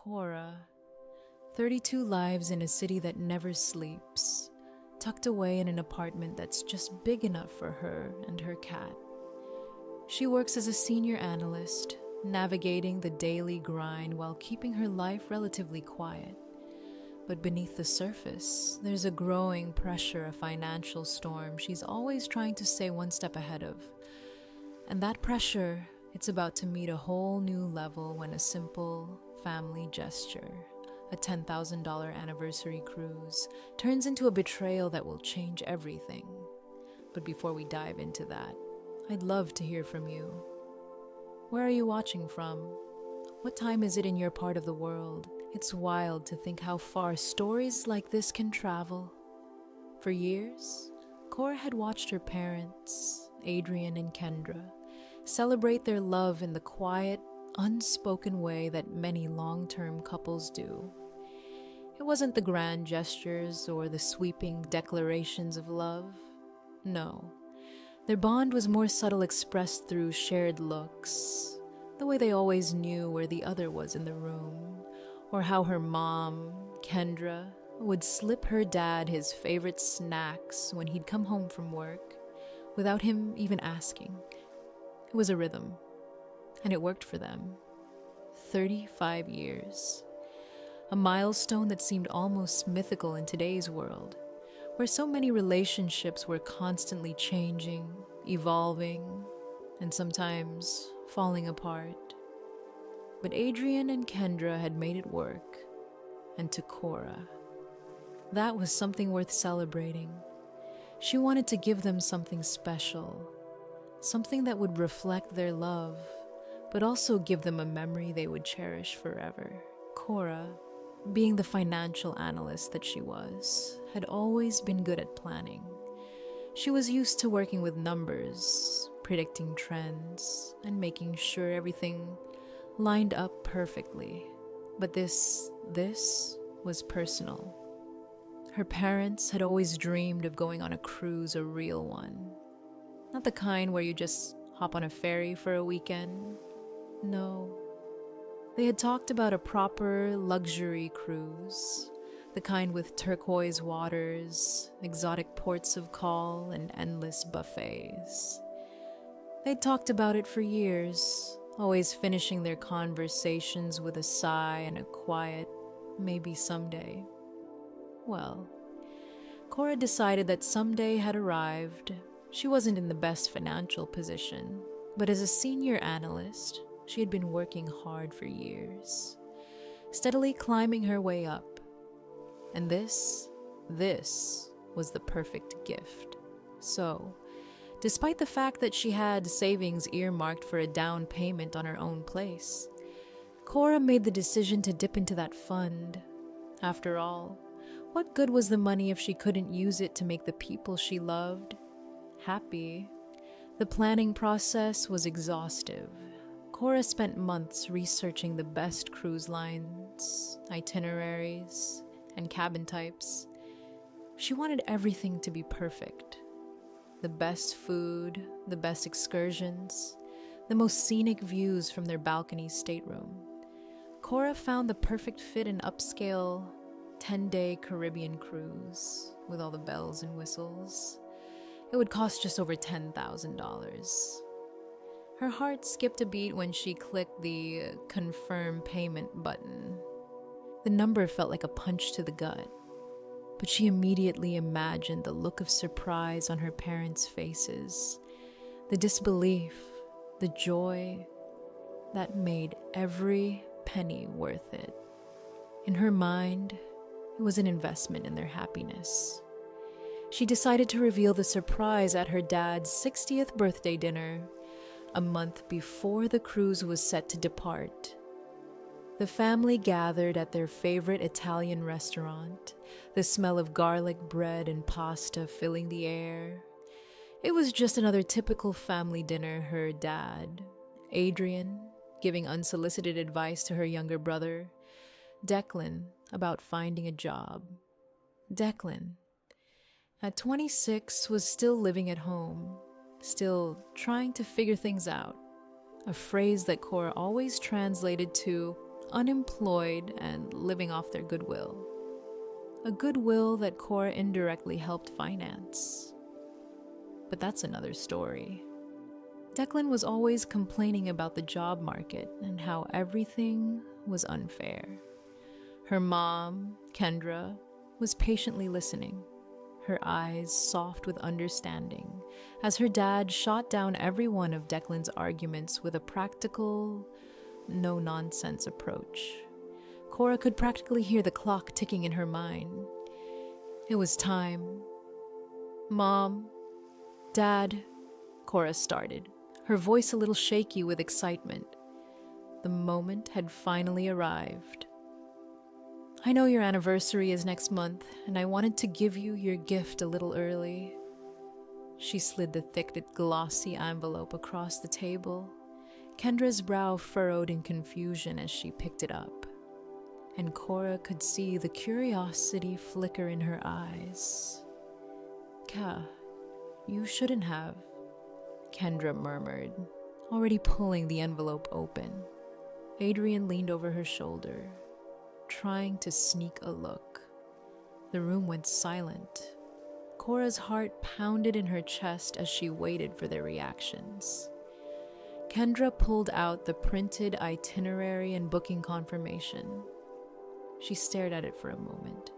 Kora. 32 lives in a city that never sleeps, tucked away in an apartment that's just big enough for her and her cat. She works as a senior analyst, navigating the daily grind while keeping her life relatively quiet. But beneath the surface, there's a growing pressure, a financial storm she's always trying to stay one step ahead of. And that pressure, it's about to meet a whole new level when a simple family gesture, a $10,000 anniversary cruise, turns into a betrayal that will change everything. But before we dive into that, I'd love to hear from you. Where are you watching from? What time is it in your part of the world? It's wild to think how far stories like this can travel. For years, Kora had watched her parents, Adrian and Kendra, celebrate their love in the quiet, unspoken way that many long-term couples do. It wasn't the grand gestures or the sweeping declarations of love. No, their bond was more subtle, expressed through shared looks, the way they always knew where the other was in the room, or how her mom, Kendra, would slip her dad his favorite snacks when he'd come home from work, without him even asking. It was a rhythm, and it worked for them. 35 years. A milestone that seemed almost mythical in today's world, where so many relationships were constantly changing, evolving, and sometimes falling apart. But Adrian and Kendra had made it work, and to Kora, that was something worth celebrating. She wanted to give them something special, something that would reflect their love, but also give them a memory they would cherish forever. Kora, being the financial analyst that she was, had always been good at planning. She was used to working with numbers, predicting trends, and making sure everything lined up perfectly. But this was personal. Her parents had always dreamed of going on a cruise, a real one. Not the kind where you just hop on a ferry for a weekend. No. They had talked about a proper luxury cruise, the kind with turquoise waters, exotic ports of call, and endless buffets. They'd talked about it for years, always finishing their conversations with a sigh and a quiet, maybe someday. Well, Kora decided that someday had arrived. She wasn't in the best financial position, but as a senior analyst, she had been working hard for years, steadily climbing her way up. And this was the perfect gift. So, despite the fact that she had savings earmarked for a down payment on her own place, Kora made the decision to dip into that fund. After all, what good was the money if she couldn't use it to make the people she loved happy? The planning process was exhaustive. Kora spent months researching the best cruise lines, itineraries, and cabin types. She wanted everything to be perfect. The best food, the best excursions, the most scenic views from their balcony stateroom. Kora found the perfect fit in upscale 10-day Caribbean cruise with all the bells and whistles. It would cost just over $10,000. Her heart skipped a beat when she clicked the confirm payment button. The number felt like a punch to the gut, but she immediately imagined the look of surprise on her parents' faces, the disbelief, the joy that made every penny worth it. In her mind, it was an investment in their happiness. She decided to reveal the surprise at her dad's 60th birthday dinner, a month before the cruise was set to depart. The family gathered at their favorite Italian restaurant, the smell of garlic bread and pasta filling the air. It was just another typical family dinner. Her dad, Adrian, giving unsolicited advice to her younger brother, Declan, about finding a job. Declan, at 26, was still living at home, still trying to figure things out, a phrase that Kora always translated to, unemployed and living off their goodwill. A goodwill that Kora indirectly helped finance. But that's another story. Declan was always complaining about the job market and how everything was unfair. Her mom, Kendra, was patiently listening, her eyes soft with understanding, as her dad shot down every one of Declan's arguments with a practical, no-nonsense approach. Kora could practically hear the clock ticking in her mind. It was time. "Mom, Dad," Kora started, her voice a little shaky with excitement. The moment had finally arrived. "I know your anniversary is next month, and I wanted to give you your gift a little early." She slid the thick, glossy envelope across the table. Kendra's brow furrowed in confusion as she picked it up, and Kora could see the curiosity flicker in her eyes. You shouldn't have," Kendra murmured, already pulling the envelope open. Adrian leaned over her shoulder, trying to sneak a look. The room went silent. Kora's heart pounded in her chest as she waited for their reactions. Kendra pulled out the printed itinerary and booking confirmation. She stared at it for a moment,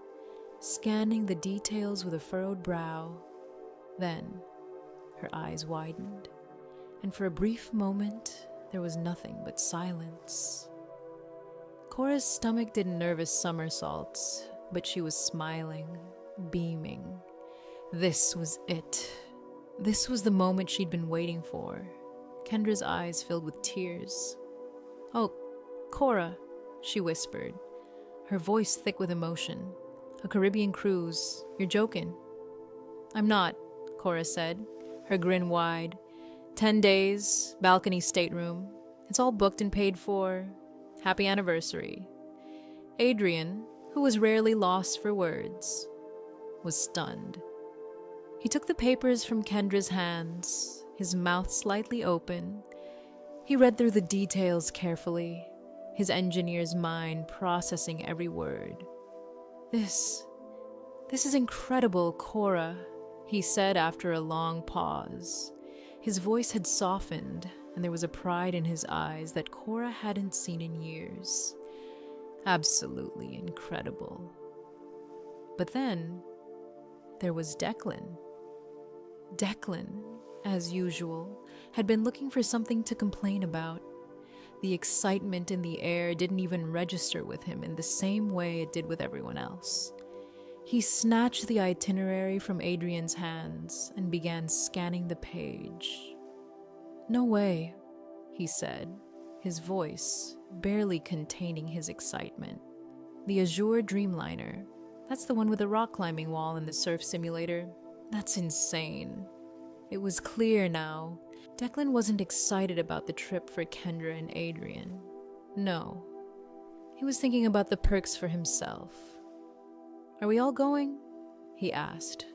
scanning the details with a furrowed brow. Then, her eyes widened, and for a brief moment, there was nothing but silence. Kora's stomach did nervous somersaults, but she was smiling, beaming. This was it. This was the moment she'd been waiting for. Kendra's eyes filled with tears. "Oh, Kora," she whispered, her voice thick with emotion. "A Caribbean cruise. You're joking." "I'm not," Kora said, her grin wide. 10 days, balcony stateroom. It's all booked and paid for. Happy anniversary." Adrian, who was rarely lost for words, was stunned. He took the papers from Kendra's hands, his mouth slightly open. He read through the details carefully, his engineer's mind processing every word. This is incredible, Kora," he said after a long pause. His voice had softened, and there was a pride in his eyes that Kora hadn't seen in years. Absolutely incredible. But then, there was Declan. Declan, as usual, had been looking for something to complain about. The excitement in the air didn't even register with him in the same way it did with everyone else. He snatched the itinerary from Adrian's hands and began scanning the page. "No way," he said, his voice barely containing his excitement. "The Azure Dreamliner. That's the one with the rock climbing wall and the surf simulator. That's insane." It was clear now. Declan wasn't excited about the trip for Kendra and Adrian. No. He was thinking about the perks for himself. "Are we all going?" he asked,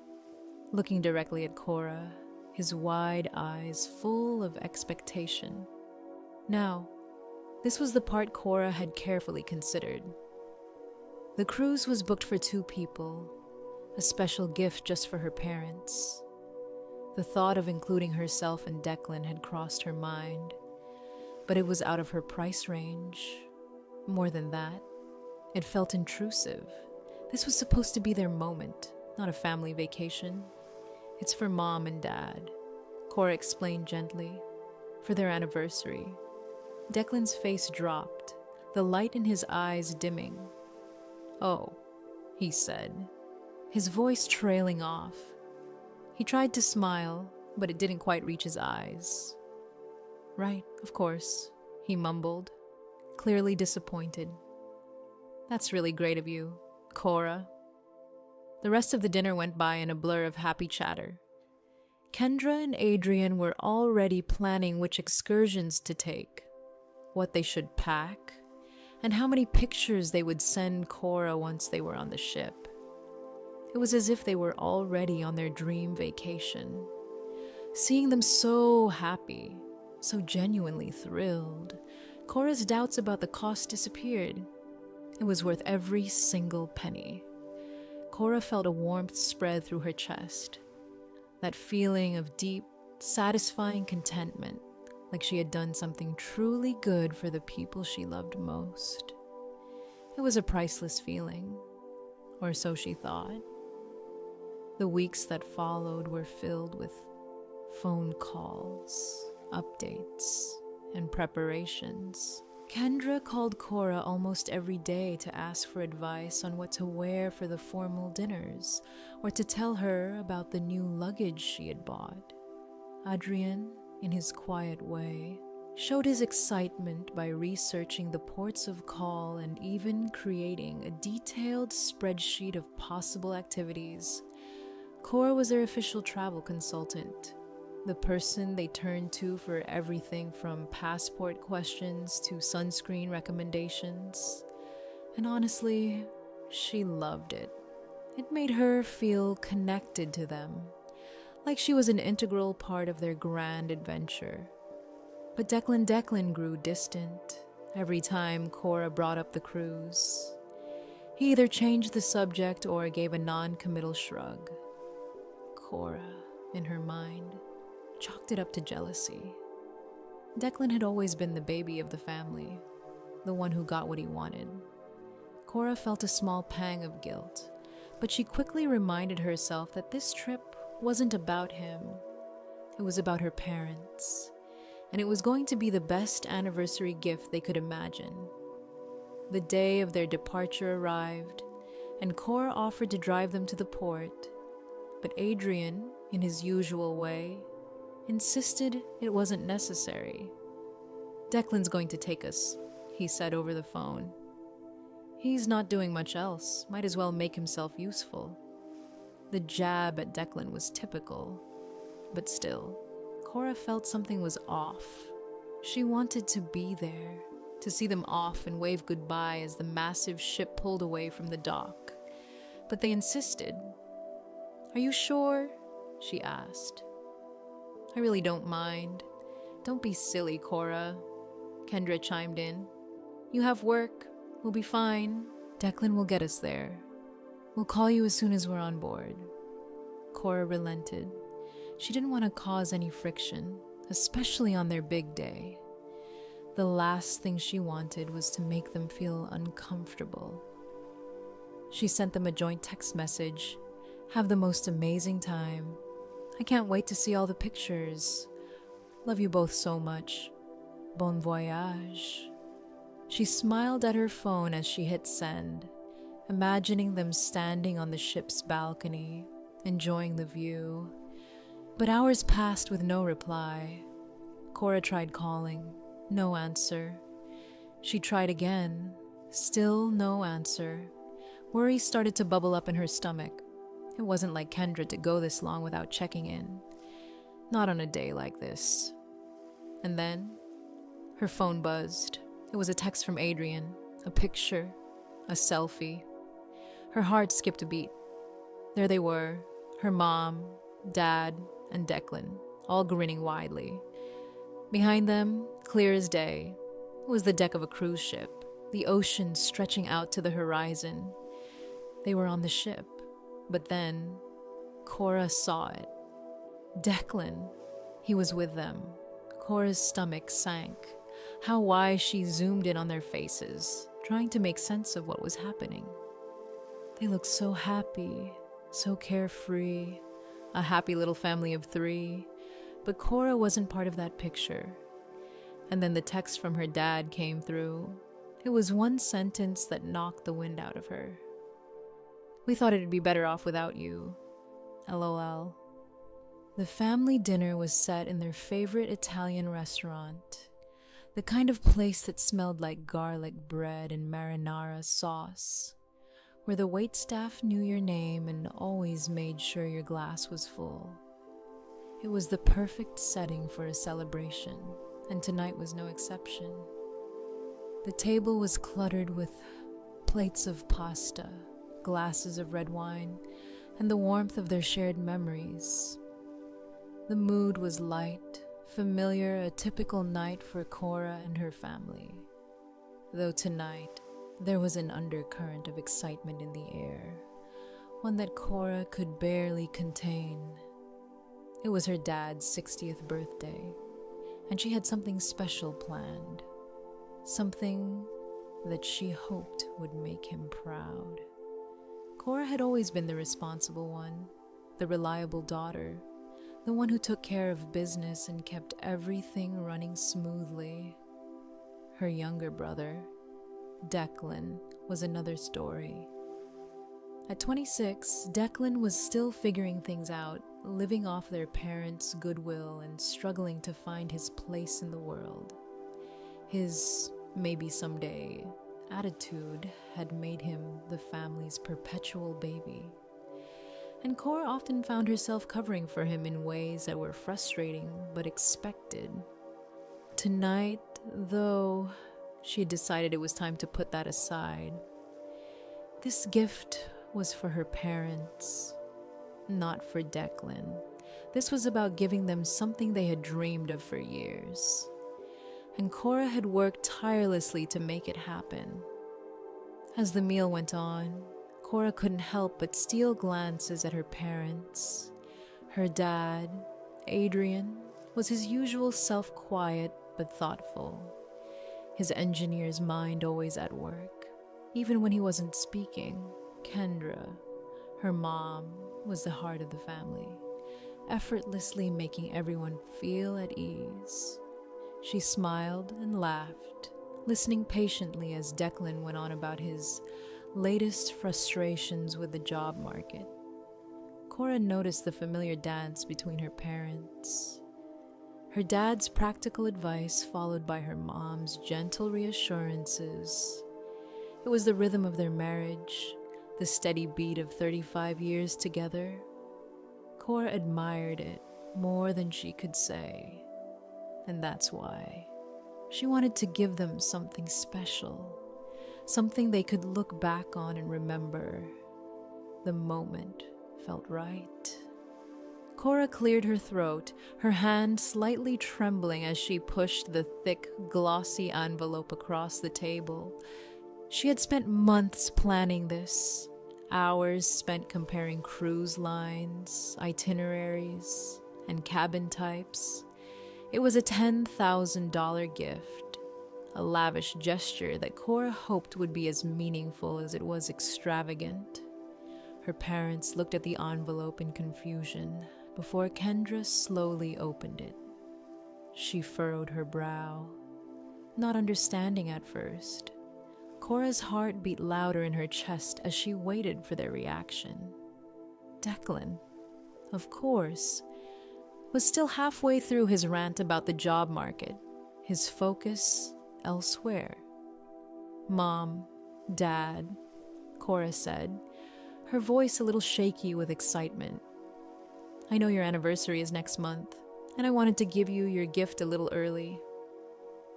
looking directly at Kora, his wide eyes full of expectation. Now, this was the part Kora had carefully considered. The cruise was booked for 2 people, a special gift just for her parents. The thought of including herself and Declan had crossed her mind, but it was out of her price range. More than that, it felt intrusive. This was supposed to be their moment, not a family vacation. "It's for Mom and Dad," Kora explained gently. "For their anniversary." Declan's face dropped, the light in his eyes dimming. "Oh," he said, his voice trailing off. He tried to smile, but it didn't quite reach his eyes. "Right, of course," he mumbled, clearly disappointed. "That's really great of you, Kora." The rest of the dinner went by in a blur of happy chatter. Kendra and Adrian were already planning which excursions to take, what they should pack, and how many pictures they would send Kora once they were on the ship. It was as if they were already on their dream vacation. Seeing them so happy, so genuinely thrilled, Kora's doubts about the cost disappeared. It was worth every single penny. Kora felt a warmth spread through her chest. That feeling of deep, satisfying contentment, like she had done something truly good for the people she loved most. It was a priceless feeling, or so she thought. The weeks that followed were filled with phone calls, updates, and preparations. Kendra called Kora almost every day to ask for advice on what to wear for the formal dinners, or to tell her about the new luggage she had bought. Adrian, in his quiet way, showed his excitement by researching the ports of call and even creating a detailed spreadsheet of possible activities. Kora was their official travel consultant, the person they turned to for everything from passport questions to sunscreen recommendations. And honestly, she loved it. It made her feel connected to them, like she was an integral part of their grand adventure. But Declan grew distant every time Kora brought up the cruise. He either changed the subject or gave a non-committal shrug. Kora, in her mind, chalked it up to jealousy. Declan had always been the baby of the family, the one who got what he wanted. Kora felt a small pang of guilt, but she quickly reminded herself that this trip wasn't about him. It was about her parents, and it was going to be the best anniversary gift they could imagine. The day of their departure arrived, and Kora offered to drive them to the port, but Adrian, in his usual way, insisted it wasn't necessary. "Declan's going to take us," he said over the phone. "He's not doing much else, might as well make himself useful." The jab at Declan was typical, but still, Kora felt something was off. She wanted to be there, to see them off and wave goodbye as the massive ship pulled away from the dock. But they insisted. "Are you sure?" she asked. "I really don't mind. Don't be silly, Kora," Kendra chimed in. "You have work. We'll be fine. Declan will get us there. We'll call you as soon as we're on board." Kora relented. She didn't want to cause any friction, especially on their big day. The last thing she wanted was to make them feel uncomfortable. She sent them a joint text message. "Have the most amazing time. I can't wait to see all the pictures. Love you both so much. Bon voyage." She smiled at her phone as she hit send, imagining them standing on the ship's balcony, enjoying the view. But hours passed with no reply. Kora tried calling. No answer. She tried again. Still no answer. Worry started to bubble up in her stomach. It wasn't like Kendra to go this long without checking in. Not on a day like this. And then, her phone buzzed. It was a text from Adrian, a picture, a selfie. Her heart skipped a beat. There they were, her mom, dad, and Declan, all grinning widely. Behind them, clear as day, was the deck of a cruise ship, the ocean stretching out to the horizon. They were on the ship. But then, Kora saw it. Declan. He was with them. Kora's stomach sank. How wise she zoomed in on their faces, trying to make sense of what was happening. They looked so happy, so carefree, a happy little family of 3. But Kora wasn't part of that picture. And then the text from her dad came through. It was one sentence that knocked the wind out of her. "We thought it'd be better off without you. LOL." The family dinner was set in their favorite Italian restaurant, the kind of place that smelled like garlic bread and marinara sauce, where the waitstaff knew your name and always made sure your glass was full. It was the perfect setting for a celebration, and tonight was no exception. The table was cluttered with plates of pasta, glasses of red wine, and the warmth of their shared memories. The mood was light, Familiar, a typical night for Kora and her family. Though tonight, there was an undercurrent of excitement in the air, one that Kora could barely contain. It was her dad's 60th birthday, and she had something special planned. Something that she hoped would make him proud. Kora had always been the responsible one, the reliable daughter, the one who took care of business and kept everything running smoothly. Her younger brother, Declan, was another story. At 26, Declan was still figuring things out, living off their parents' goodwill and struggling to find his place in the world. His maybe someday attitude had made him the family's perpetual baby. And Kora often found herself covering for him in ways that were frustrating but expected. Tonight, though, she had decided it was time to put that aside. This gift was for her parents, not for Declan. This was about giving them something they had dreamed of for years. And Kora had worked tirelessly to make it happen. As the meal went on, Kora couldn't help but steal glances at her parents. Her dad, Adrian, was his usual self-quiet but thoughtful. His engineer's mind always at work. Even when he wasn't speaking, Kendra, her mom, was the heart of the family, effortlessly making everyone feel at ease. She smiled and laughed, listening patiently as Declan went on about his latest frustrations with the job market. Kora noticed the familiar dance between her parents. Her dad's practical advice followed by her mom's gentle reassurances. It was the rhythm of their marriage, the steady beat of 35 years together. Kora admired it more than she could say. And that's why she wanted to give them something special, something they could look back on and remember. The moment felt right. Kora cleared her throat, her hand slightly trembling as she pushed the thick, glossy envelope across the table. She had spent months planning this, hours spent comparing cruise lines, itineraries, and cabin types. It was a $10,000 gift, a lavish gesture that Kora hoped would be as meaningful as it was extravagant. Her parents looked at the envelope in confusion before Kendra slowly opened it. She furrowed her brow, not understanding at first. Kora's heart beat louder in her chest as she waited for their reaction. Declan, of course, was still halfway through his rant about the job market, his focus elsewhere. "Mom, Dad," Kora said, her voice a little shaky with excitement. "I know your anniversary is next month, and I wanted to give you your gift a little early."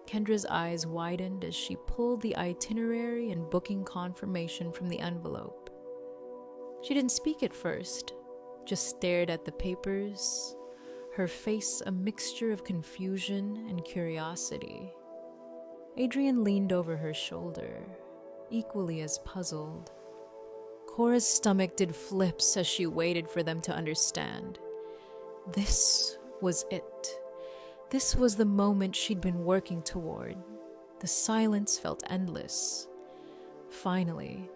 Kendra's eyes widened as she pulled the itinerary and booking confirmation from the envelope. She didn't speak at first, just stared at the papers, her face a mixture of confusion and curiosity. Adrian leaned over her shoulder, equally as puzzled. Kora's stomach did flips as she waited for them to understand. This was it. This was the moment she'd been working toward. The silence felt endless. Finally,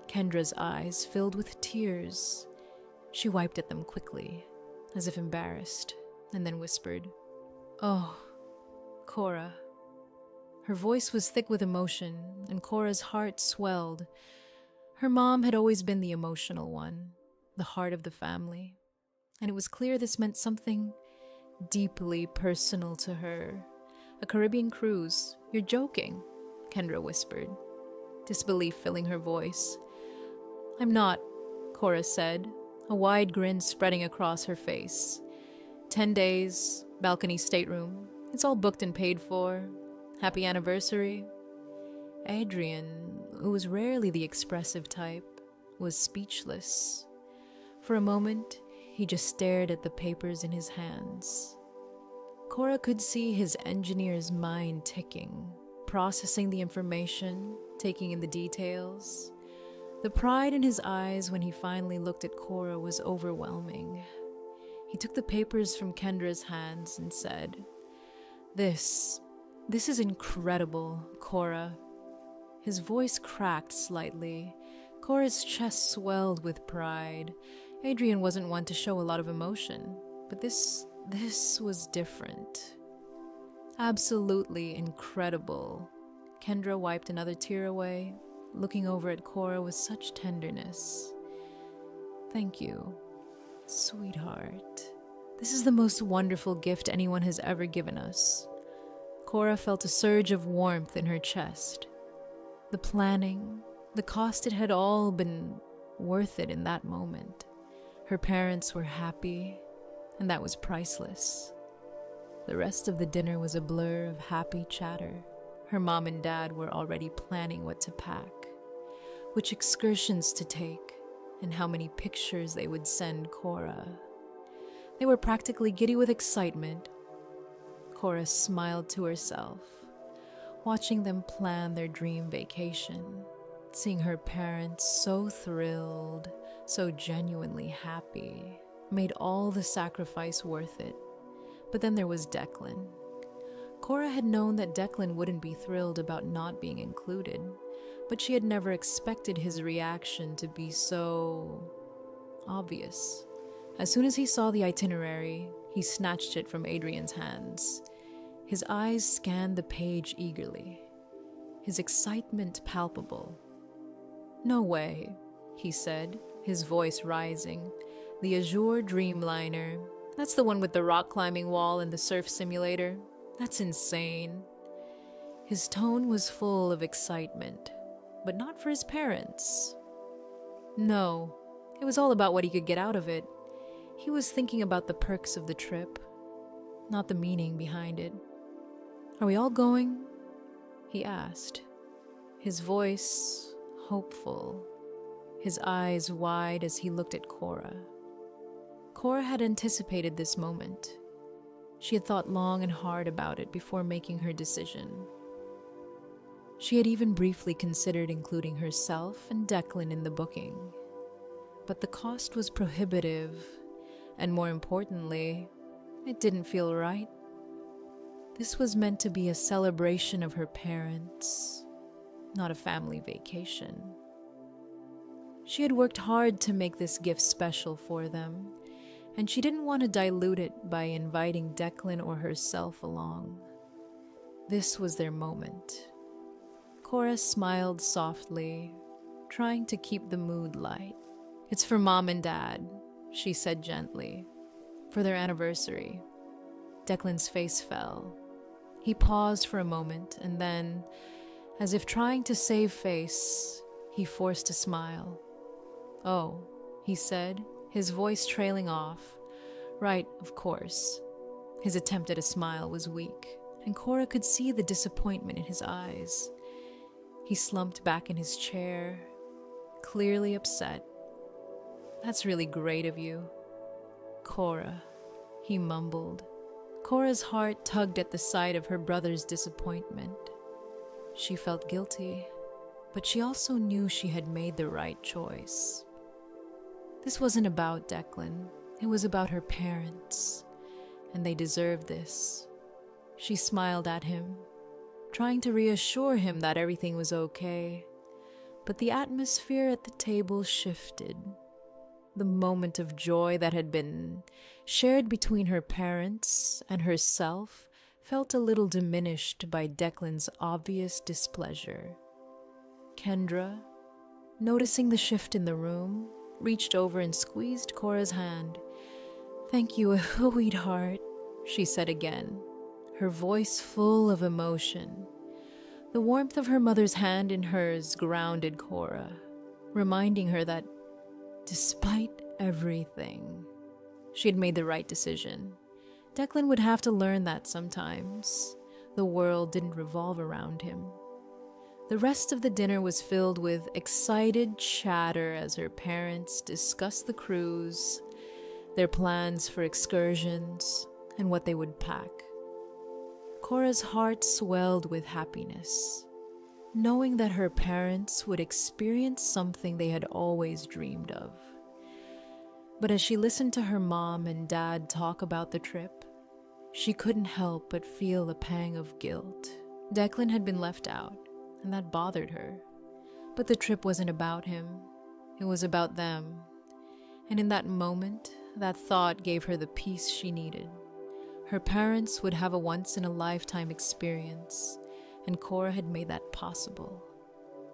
Kendra's eyes filled with tears. She wiped at them quickly, as if embarrassed, and then whispered, "Oh, Kora." Her voice was thick with emotion, and Kora's heart swelled. Her mom had always been the emotional one, the heart of the family, and it was clear this meant something deeply personal to her. "A Caribbean cruise? You're joking," Kendra whispered, disbelief filling her voice. "I'm not," Kora said, a wide grin spreading across her face. 10 days, balcony stateroom. It's all booked and paid for. Happy anniversary." Adrian, who was rarely the expressive type, was speechless. For a moment, he just stared at the papers in his hands. Kora could see his engineer's mind ticking, processing the information, taking in the details. The pride in his eyes when he finally looked at Kora was overwhelming. He took the papers from Kendra's hands and said, This is incredible, Kora." His voice cracked slightly. Kora's chest swelled with pride. Adrian wasn't one to show a lot of emotion, but this was different. "Absolutely incredible." Kendra wiped another tear away, looking over at Kora with such tenderness. "Thank you, sweetheart. This is the most wonderful gift anyone has ever given us." Kora felt a surge of warmth in her chest. The planning, the cost, it had all been worth it in that moment. Her parents were happy, and that was priceless. The rest of the dinner was a blur of happy chatter. Her mom and dad were already planning what to pack, which excursions to take, and how many pictures they would send Kora. They were practically giddy with excitement. Kora smiled to herself, watching them plan their dream vacation, seeing her parents so thrilled, so genuinely happy, made all the sacrifice worth it. But then there was Declan. Kora had known that Declan wouldn't be thrilled about not being included, but she had never expected his reaction to be so obvious. As soon as he saw the itinerary, he snatched it from Adrian's hands. His eyes scanned the page eagerly, his excitement palpable. "No way," he said, his voice rising. "The Azure Dreamliner. That's the one with the rock climbing wall and the surf simulator. That's insane." His tone was full of excitement, but not for his parents. No, it was all about what he could get out of it. He was thinking about the perks of the trip, not the meaning behind it. "Are we all going?" he asked, his voice hopeful, his eyes wide as he looked at Kora. Kora had anticipated this moment. She had thought long and hard about it before making her decision. She had even briefly considered including herself and Declan in the booking. But the cost was prohibitive, and more importantly, it didn't feel right. This was meant to be a celebration of her parents, not a family vacation. She had worked hard to make this gift special for them, and she didn't want to dilute it by inviting Declan or herself along. This was their moment. Kora smiled softly, trying to keep the mood light. "It's for Mom and Dad," she said gently, "for their anniversary." Declan's face fell. He paused for a moment, and then, as if trying to save face, he forced a smile. "Oh," he said, his voice trailing off. "Right, of course." His attempt at a smile was weak, and Kora could see the disappointment in his eyes. He slumped back in his chair, clearly upset. "That's really great of you, Kora," he mumbled. Kora's heart tugged at the sight of her brother's disappointment. She felt guilty, but she also knew she had made the right choice. This wasn't about Declan. It was about her parents, and they deserved this. She smiled at him, trying to reassure him that everything was okay. But the atmosphere at the table shifted. The moment of joy that had been shared between her parents and herself felt a little diminished by Declan's obvious displeasure. Kendra, noticing the shift in the room, reached over and squeezed Kora's hand. "Thank you, sweetheart," she said again, her voice full of emotion. The warmth of her mother's hand in hers grounded Kora, reminding her that despite everything, she had made the right decision. Declan would have to learn that sometimes. The world didn't revolve around him. The rest of the dinner was filled with excited chatter as her parents discussed the cruise, their plans for excursions, and what they would pack. Kora's heart swelled with happiness, knowing that her parents would experience something they had always dreamed of. But as she listened to her mom and dad talk about the trip, she couldn't help but feel a pang of guilt. Declan had been left out, and that bothered her. But the trip wasn't about him. It was about them. And in that moment, that thought gave her the peace she needed. Her parents would have a once-in-a-lifetime experience, and Kora had made that possible.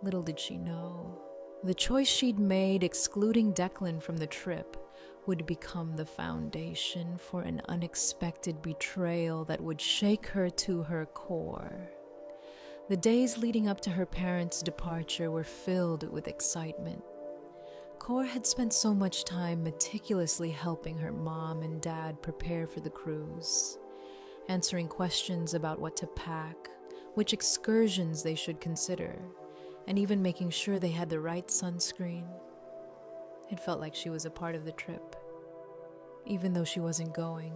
Little did she know, the choice she'd made excluding Declan from the trip would become the foundation for an unexpected betrayal that would shake her to her core. The days leading up to her parents' departure were filled with excitement. Kora had spent so much time meticulously helping her mom and dad prepare for the cruise, answering questions about what to pack, which excursions they should consider, and even making sure they had the right sunscreen. It felt like she was a part of the trip, even though she wasn't going.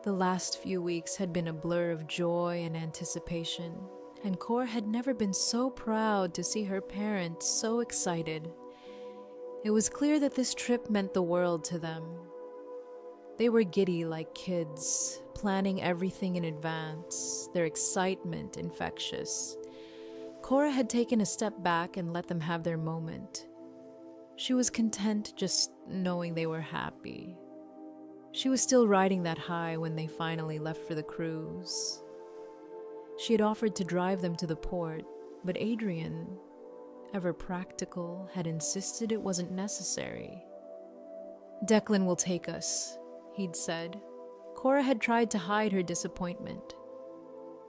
The last few weeks had been a blur of joy and anticipation, and Kora had never been so proud to see her parents so excited. It was clear that this trip meant the world to them. They were giddy like kids, planning everything in advance, their excitement infectious. Kora had taken a step back and let them have their moment. She was content just knowing they were happy. She was still riding that high when they finally left for the cruise. She had offered to drive them to the port, but Adrian, ever practical, had insisted it wasn't necessary. "Declan will take us," he'd said. Kora had tried to hide her disappointment.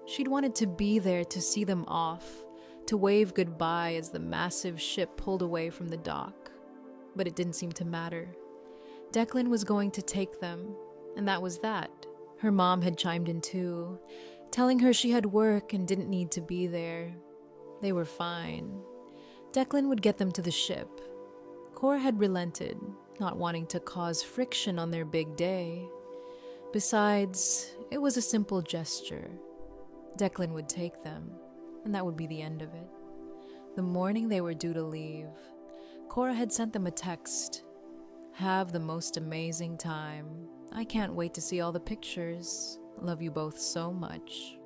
She'd wanted to be there to see them off, to wave goodbye as the massive ship pulled away from the dock. But it didn't seem to matter. Declan was going to take them, and that was that. Her mom had chimed in too, telling her she had work and didn't need to be there. They were fine. Declan would get them to the ship. Kora had relented, not wanting to cause friction on their big day. Besides, it was a simple gesture. Declan would take them, and that would be the end of it. The morning they were due to leave, Kora had sent them a text. "Have the most amazing time. I can't wait to see all the pictures. Love you both so much.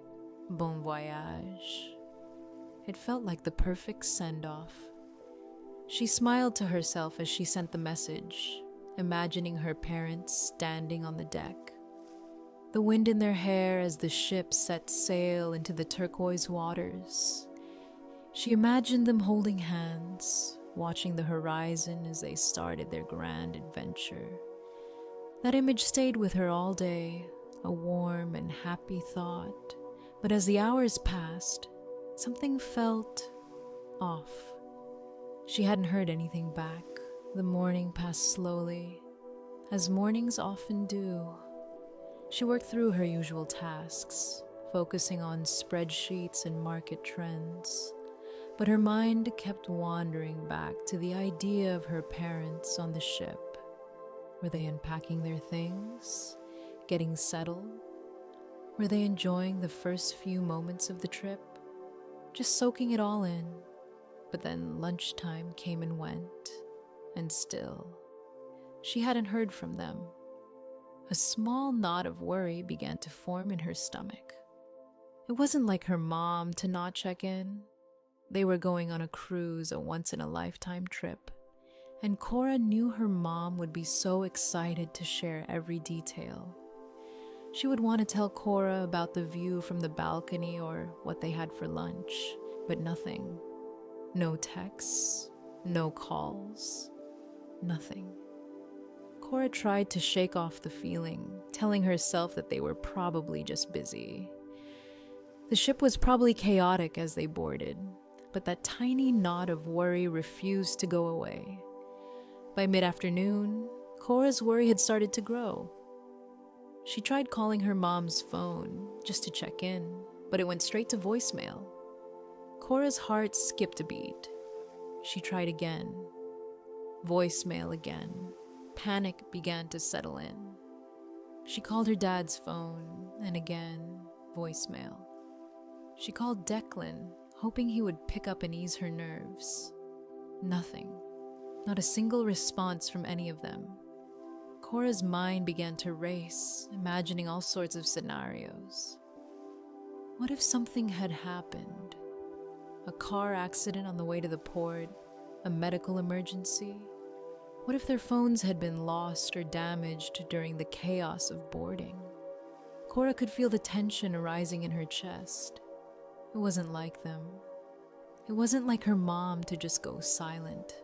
Bon voyage." It felt like the perfect send-off. She smiled to herself as she sent the message, imagining her parents standing on the deck. The wind in their hair as the ship set sail into the turquoise waters. She imagined them holding hands, watching the horizon as they started their grand adventure. That image stayed with her all day, a warm and happy thought. But as the hours passed, something felt off. She hadn't heard anything back. The morning passed slowly, as mornings often do. She worked through her usual tasks, focusing on spreadsheets and market trends. But her mind kept wandering back to the idea of her parents on the ship. Were they unpacking their things? Getting settled? Were they enjoying the first few moments of the trip? Just soaking it all in? But then lunchtime came and went, and still, she hadn't heard from them. A small knot of worry began to form in her stomach. It wasn't like her mom to not check in. They were going on a cruise, a once-in-a-lifetime trip, and Kora knew her mom would be so excited to share every detail. She would want to tell Kora about the view from the balcony or what they had for lunch, but nothing. No texts, no calls, nothing. Kora tried to shake off the feeling, telling herself that they were probably just busy. The ship was probably chaotic as they boarded, but that tiny knot of worry refused to go away. By mid-afternoon, Kora's worry had started to grow. She tried calling her mom's phone just to check in, but it went straight to voicemail. Kora's heart skipped a beat. She tried again. Voicemail again. Panic began to settle in. She called her dad's phone, and again, voicemail. She called Declan, hoping he would pick up and ease her nerves. Nothing. Not a single response from any of them. Kora's mind began to race, imagining all sorts of scenarios. What if something had happened? A car accident on the way to the port? A medical emergency? What if their phones had been lost or damaged during the chaos of boarding? Kora could feel the tension arising in her chest. It wasn't like them. It wasn't like her mom to just go silent,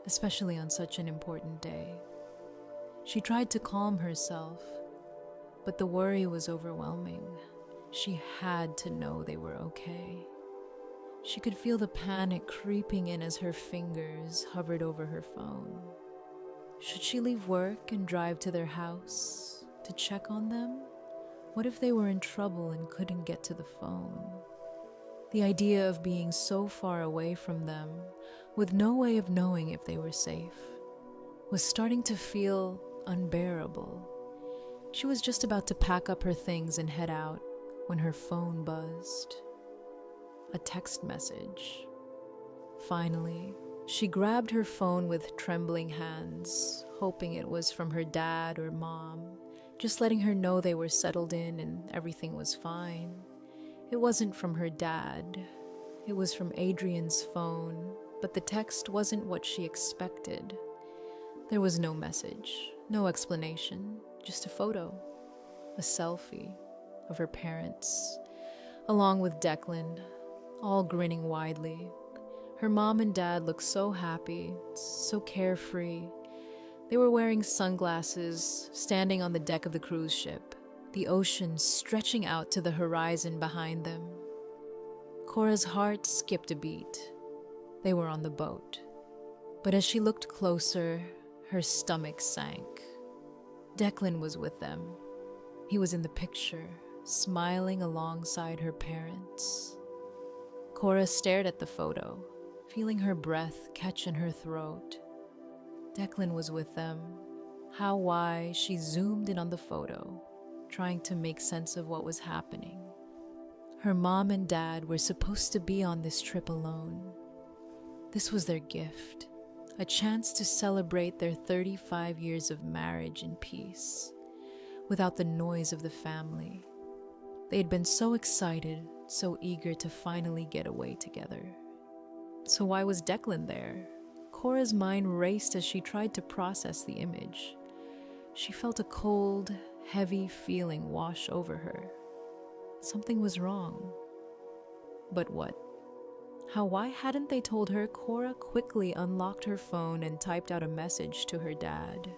especially on such an important day. She tried to calm herself, but the worry was overwhelming. She had to know they were okay. She could feel the panic creeping in as her fingers hovered over her phone. Should she leave work and drive to their house to check on them? What if they were in trouble and couldn't get to the phone? The idea of being so far away from them, with no way of knowing if they were safe, was starting to feel unbearable. She was just about to pack up her things and head out when her phone buzzed. A text message. Finally, she grabbed her phone with trembling hands, hoping it was from her dad or mom, just letting her know they were settled in and everything was fine. It wasn't from her dad. It was from Adrian's phone, but the text wasn't what she expected. There was no message, no explanation, just a photo, a selfie of her parents, along with Declan, all grinning widely. Her mom and dad looked so happy, so carefree. They were wearing sunglasses, standing on the deck of the cruise ship, the ocean stretching out to the horizon behind them. Kora's heart skipped a beat. They were on the boat. But as she looked closer, her stomach sank. Declan was with them. He was in the picture, smiling alongside her parents. Kora stared at the photo, feeling her breath catch in her throat. Declan was with them. How why she zoomed in on the photo, trying to make sense of what was happening. Her mom and dad were supposed to be on this trip alone. This was their gift, a chance to celebrate their 35 years of marriage in peace, without the noise of the family. They had been so excited, so eager to finally get away together. So why was Declan there? Kora's mind raced as she tried to process the image. She felt a cold, heavy feeling wash over her. Something was wrong. But what? Why hadn't they told her? Kora quickly unlocked her phone and typed out a message to her dad.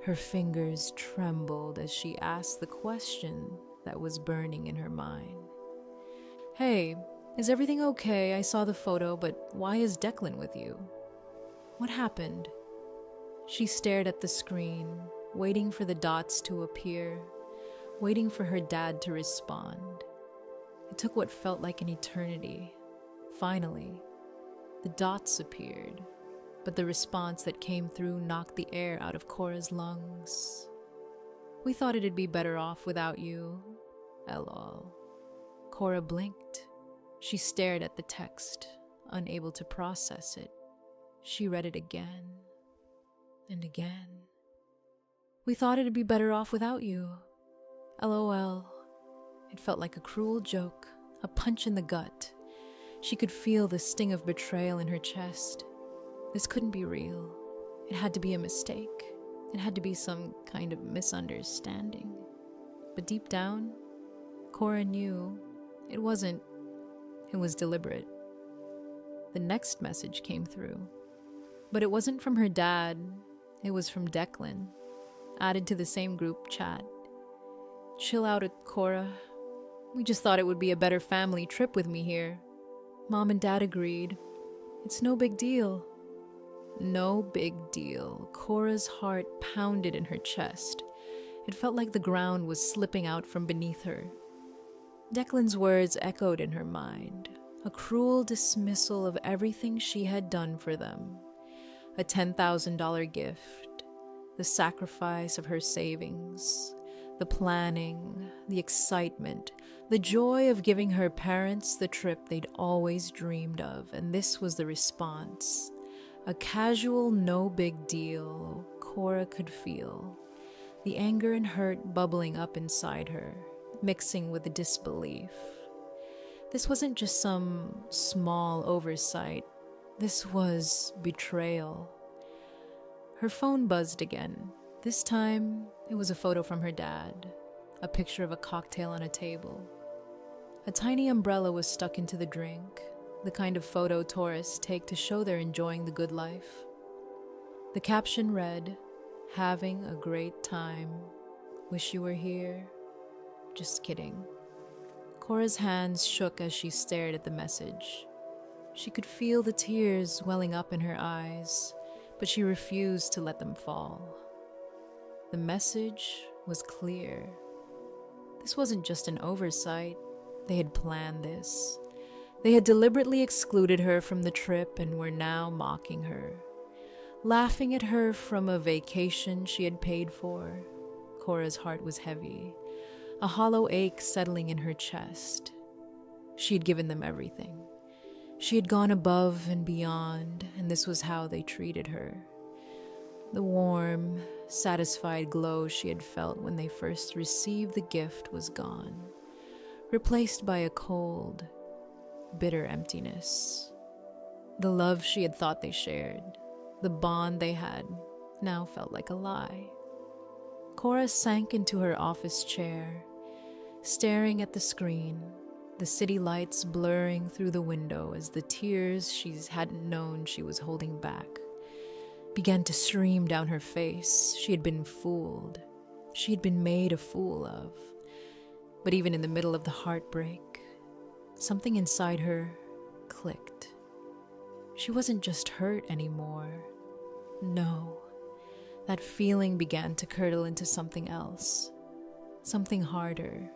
Her fingers trembled as she asked the question that was burning in her mind. Hey, is everything okay? I saw the photo, but why is Declan with you? What happened? She stared at the screen, waiting for the dots to appear, waiting for her dad to respond. It took what felt like an eternity. Finally, the dots appeared, but the response that came through knocked the air out of Kora's lungs. We thought it'd be better off without you. LOL. Kora blinked. She stared at the text, unable to process it. She read it again and again. We thought it'd be better off without you. LOL. It felt like a cruel joke, a punch in the gut. She could feel the sting of betrayal in her chest. This couldn't be real. It had to be a mistake. It had to be some kind of misunderstanding. But deep down, Kora knew it wasn't. It was deliberate. The next message came through. But it wasn't from her dad. It was from Declan, added to the same group chat. Chill out, Kora. We just thought it would be a better family trip with me here. Mom and Dad agreed. It's no big deal. No big deal. Kora's heart pounded in her chest. It felt like the ground was slipping out from beneath her. Declan's words echoed in her mind, a cruel dismissal of everything she had done for them. A $10,000 gift, the sacrifice of her savings, The planning, the excitement, the joy of giving her parents the trip they'd always dreamed of, and this was the response. A casual, no big deal Kora could feel. The anger and hurt bubbling up inside her, mixing with the disbelief. This wasn't just some small oversight. This was betrayal. Her phone buzzed again. This time, it was a photo from her dad, a picture of a cocktail on a table. A tiny umbrella was stuck into the drink, the kind of photo tourists take to show they're enjoying the good life. The caption read, "Having a great time. Wish you were here. Just kidding." Kora's hands shook as she stared at the message. She could feel the tears welling up in her eyes, but she refused to let them fall. The message was clear. This wasn't just an oversight. They had planned this. They had deliberately excluded her from the trip and were now mocking her, laughing at her from a vacation she had paid for. Kora's heart was heavy, a hollow ache settling in her chest. She had given them everything. She had gone above and beyond, and this was how they treated her. The warm, satisfied glow she had felt when they first received the gift was gone, replaced by a cold, bitter emptiness. The love she had thought they shared, the bond they had, now felt like a lie. Kora sank into her office chair, staring at the screen, the city lights blurring through the window as the tears she hadn't known she was holding back began to stream down her face. She had been fooled. She had been made a fool of. But even in the middle of the heartbreak, something inside her clicked. She wasn't just hurt anymore. No, that feeling began to curdle into something else, something harder,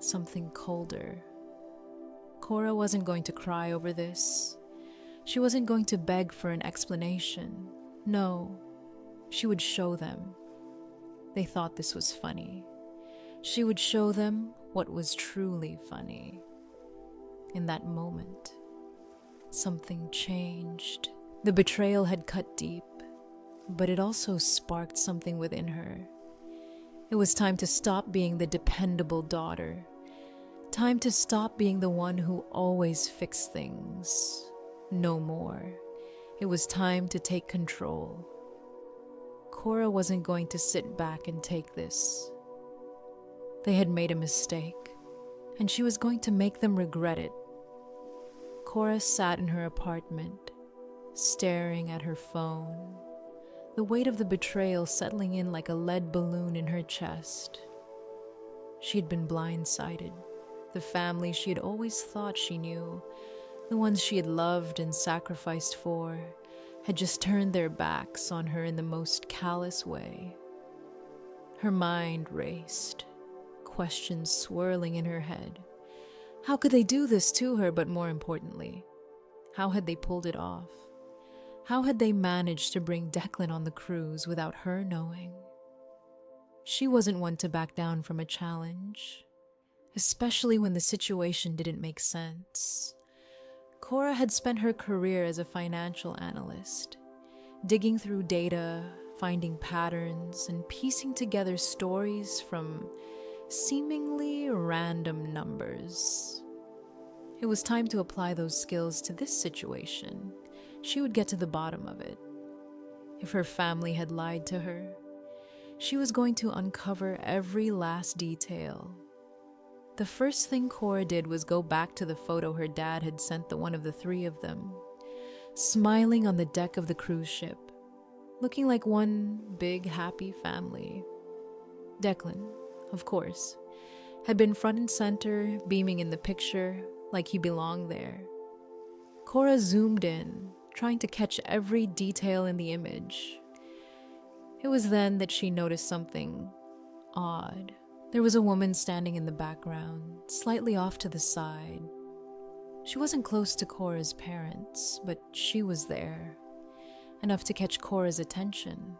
something colder. Kora wasn't going to cry over this. She wasn't going to beg for an explanation. No, she would show them. They thought this was funny. She would show them what was truly funny. In that moment, something changed. The betrayal had cut deep, but it also sparked something within her. It was time to stop being the dependable daughter. Time to stop being the one who always fixed things. No more. It was time to take control. Kora wasn't going to sit back and take this. They had made a mistake, and she was going to make them regret it. Kora sat in her apartment, staring at her phone, the weight of the betrayal settling in like a lead balloon in her chest. She had been blindsided. The family she had always thought she knew, the ones she had loved and sacrificed for, had just turned their backs on her in the most callous way. Her mind raced, questions swirling in her head. How could they do this to her, but more importantly, how had they pulled it off? How had they managed to bring Declan on the cruise without her knowing? She wasn't one to back down from a challenge, especially when the situation didn't make sense. Kora had spent her career as a financial analyst, digging through data, finding patterns, and piecing together stories from seemingly random numbers. It was time to apply those skills to this situation. She would get to the bottom of it. If her family had lied to her, she was going to uncover every last detail. The first thing Kora did was go back to the photo her dad had sent the one of the three of them, smiling on the deck of the cruise ship, looking like one big happy family. Declan, of course, had been front and center, beaming in the picture like he belonged there. Kora zoomed in, trying to catch every detail in the image. It was then that she noticed something odd. There was a woman standing in the background, slightly off to the side. She wasn't close to Kora's parents, but she was there, enough to catch Kora's attention.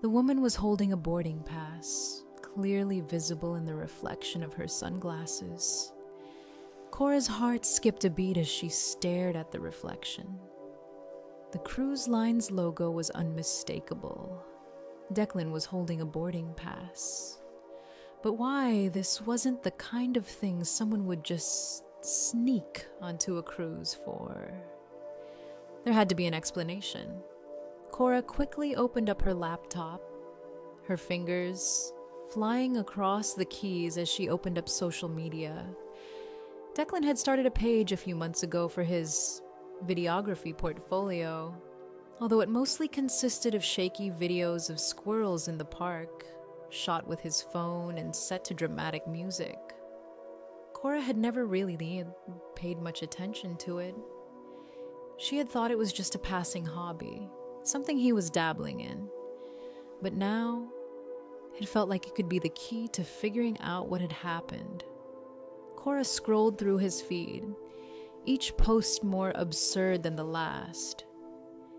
The woman was holding a boarding pass, clearly visible in the reflection of her sunglasses. Kora's heart skipped a beat as she stared at the reflection. The cruise line's logo was unmistakable. Declan was holding a boarding pass. But why this wasn't the kind of thing someone would just sneak onto a cruise for? There had to be an explanation. Kora quickly opened up her laptop, her fingers flying across the keys as she opened up social media. Declan had started a page a few months ago for his videography portfolio, although it mostly consisted of shaky videos of squirrels in the park, shot with his phone and set to dramatic music. Kora had never really paid much attention to it. She had thought it was just a passing hobby, something he was dabbling in. But now, it felt like it could be the key to figuring out what had happened. Kora scrolled through his feed, each post more absurd than the last.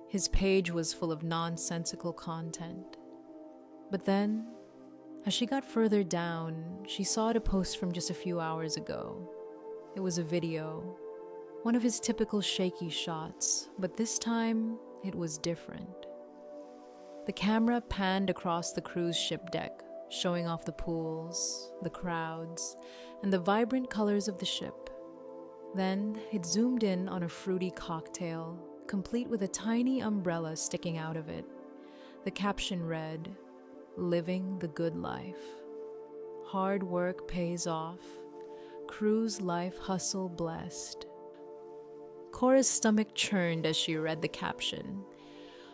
His page was full of nonsensical content. But then, as she got further down, she saw a post from just a few hours ago. It was a video, one of his typical shaky shots, but this time it was different. The camera panned across the cruise ship deck, showing off the pools, the crowds, and the vibrant colors of the ship. Then it zoomed in on a fruity cocktail, complete with a tiny umbrella sticking out of it. The caption read, "Living the good life. Hard work pays off. Cruise life hustle blessed." Kora's stomach churned as she read the caption.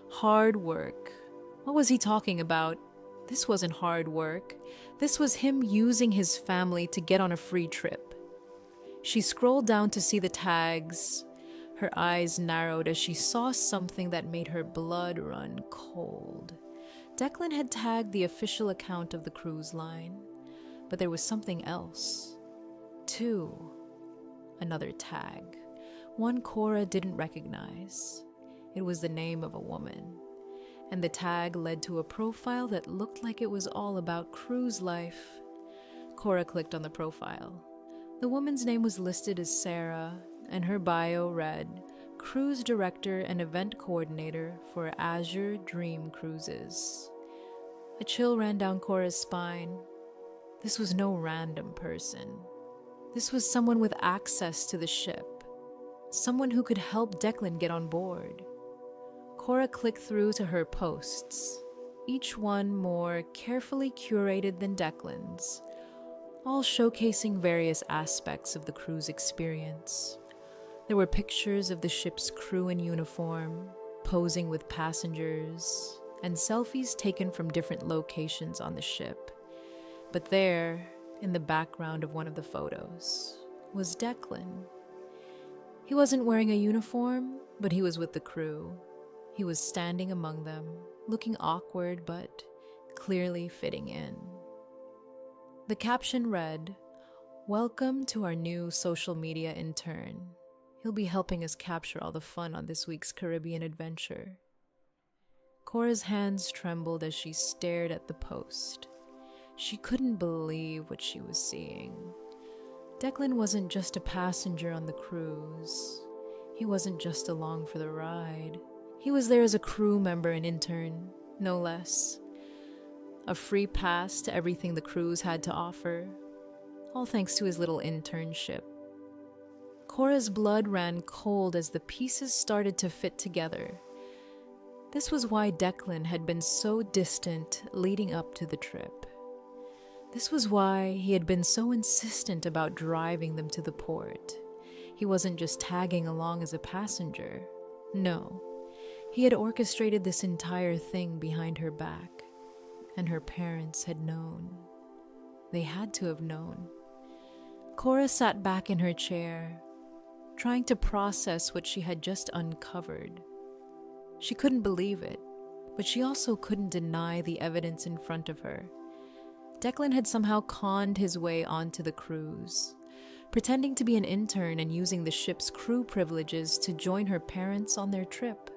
Hard work. What was he talking about? This wasn't hard work. This was him using his family to get on a free trip. She scrolled down to see the tags. Her eyes narrowed as she saw something that made her blood run cold. Declan had tagged the official account of the cruise line, but there was something else. Another tag. One Kora didn't recognize. It was the name of a woman, and the tag led to a profile that looked like it was all about cruise life. Kora clicked on the profile. The woman's name was listed as Sarah, and her bio read, Cruise Director and Event Coordinator for Azure Dream Cruises. A chill ran down Kora's spine. This was no random person. This was someone with access to the ship. Someone who could help Declan get on board. Kora clicked through to her posts, each one more carefully curated than Declan's, all showcasing various aspects of the cruise experience. There were pictures of the ship's crew in uniform, posing with passengers, and selfies taken from different locations on the ship. But there, in the background of one of the photos, was Declan. He wasn't wearing a uniform, but he was with the crew. He was standing among them, looking awkward but clearly fitting in. The caption read, "Welcome to our new social media intern. He'll be helping us capture all the fun on this week's Caribbean adventure." Kora's hands trembled as she stared at the post. She couldn't believe what she was seeing. Declan wasn't just a passenger on the cruise. He wasn't just along for the ride. He was there as a crew member and intern, no less. A free pass to everything the cruise had to offer, all thanks to his little internship. Kora's blood ran cold as the pieces started to fit together. This was why Declan had been so distant leading up to the trip. This was why he had been so insistent about driving them to the port. He wasn't just tagging along as a passenger. No, he had orchestrated this entire thing behind her back, and her parents had known. They had to have known. Kora sat back in her chair, trying to process what she had just uncovered. She couldn't believe it, but she also couldn't deny the evidence in front of her. Declan had somehow conned his way onto the cruise, pretending to be an intern and using the ship's crew privileges to join her parents on their trip.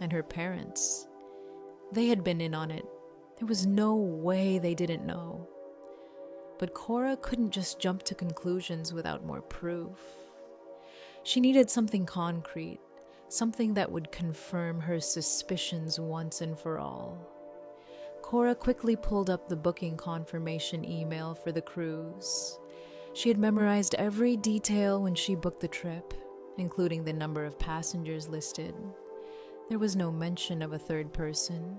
And her parents, they had been in on it There was no way they didn't know. But Kora couldn't just jump to conclusions without more proof. She needed something concrete, something that would confirm her suspicions once and for all. Kora quickly pulled up the booking confirmation email for the cruise. She had memorized every detail when she booked the trip, including the number of passengers listed. There was no mention of a third person.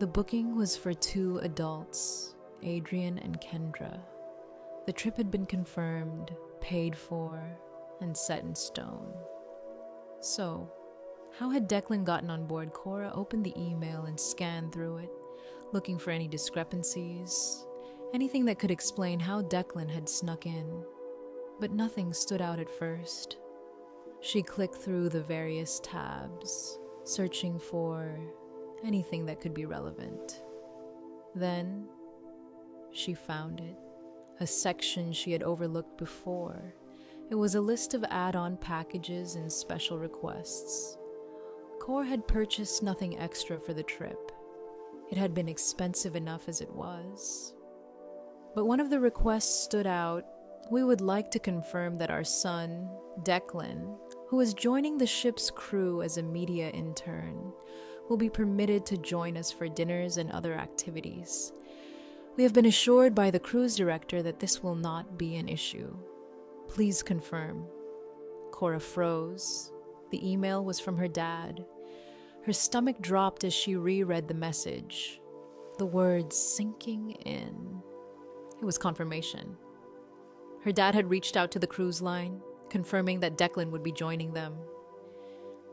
The booking was for 2 adults, Adrian and Kendra. The trip had been confirmed, paid for, and set in stone. So, how had Declan gotten on board? Kora opened the email and scanned through it, looking for any discrepancies, anything that could explain how Declan had snuck in. But nothing stood out at first. She clicked through the various tabs, searching for anything that could be relevant. Then, she found it, a section she had overlooked before. It was a list of add-on packages and special requests. Kora had purchased nothing extra for the trip. It had been expensive enough as it was. But one of the requests stood out. We would like to confirm that our son, Declan, who is joining the ship's crew as a media intern, will be permitted to join us for dinners and other activities. We have been assured by the cruise director that this will not be an issue. Please confirm. Kora froze. The email was from her dad. Her stomach dropped as she reread the message, the words sinking in. It was confirmation. Her dad had reached out to the cruise line, confirming that Declan would be joining them.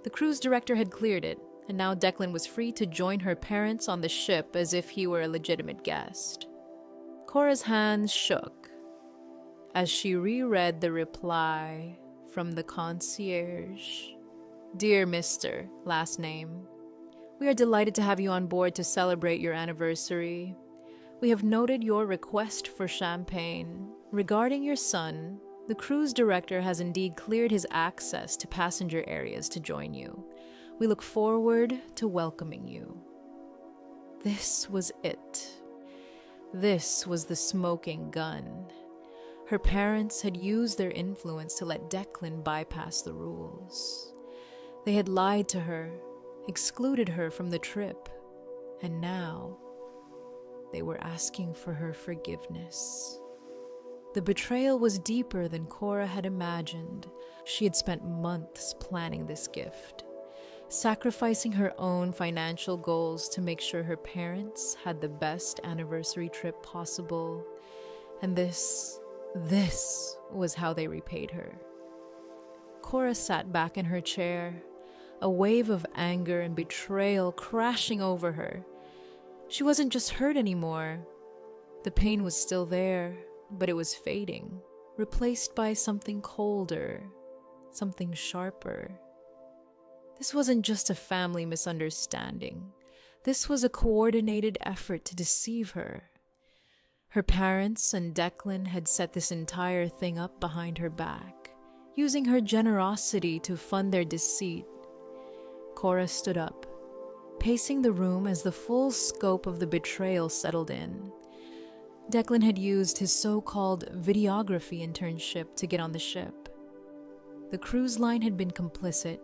The cruise director had cleared it, and now Declan was free to join her parents on the ship as if he were a legitimate guest. Kora's hands shook as she reread the reply from the concierge. Dear Mr., last name, we are delighted to have you on board to celebrate your anniversary. We have noted your request for champagne. Regarding your son, the cruise director has indeed cleared his access to passenger areas to join you. We look forward to welcoming you. This was it. This was the smoking gun. Her parents had used their influence to let Declan bypass the rules. They had lied to her, excluded her from the trip, and now they were asking for her forgiveness. The betrayal was deeper than Kora had imagined. She had spent months planning this gift, sacrificing her own financial goals to make sure her parents had the best anniversary trip possible. And this was how they repaid her. Kora sat back in her chair, a wave of anger and betrayal crashing over her. She wasn't just hurt anymore. The pain was still there, but it was fading, replaced by something colder, something sharper. This wasn't just a family misunderstanding. This was a coordinated effort to deceive her. Her parents and Declan had set this entire thing up behind her back, using her generosity to fund their deceit. Kora stood up, pacing the room as the full scope of the betrayal settled in. Declan had used his so-called videography internship to get on the ship. The cruise line had been complicit,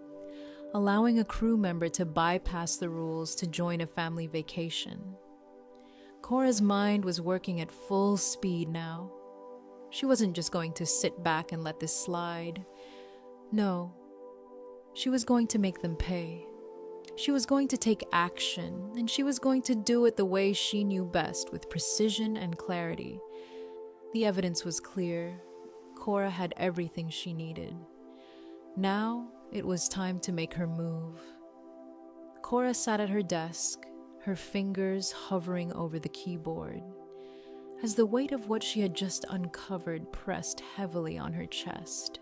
allowing a crew member to bypass the rules to join a family vacation. Kora's mind was working at full speed now. She wasn't just going to sit back and let this slide. No, she was going to make them pay. She was going to take action, and she was going to do it the way she knew best, with precision and clarity. The evidence was clear. Kora had everything she needed. Now, it was time to make her move. Kora sat at her desk, her fingers hovering over the keyboard, as the weight of what she had just uncovered pressed heavily on her chest.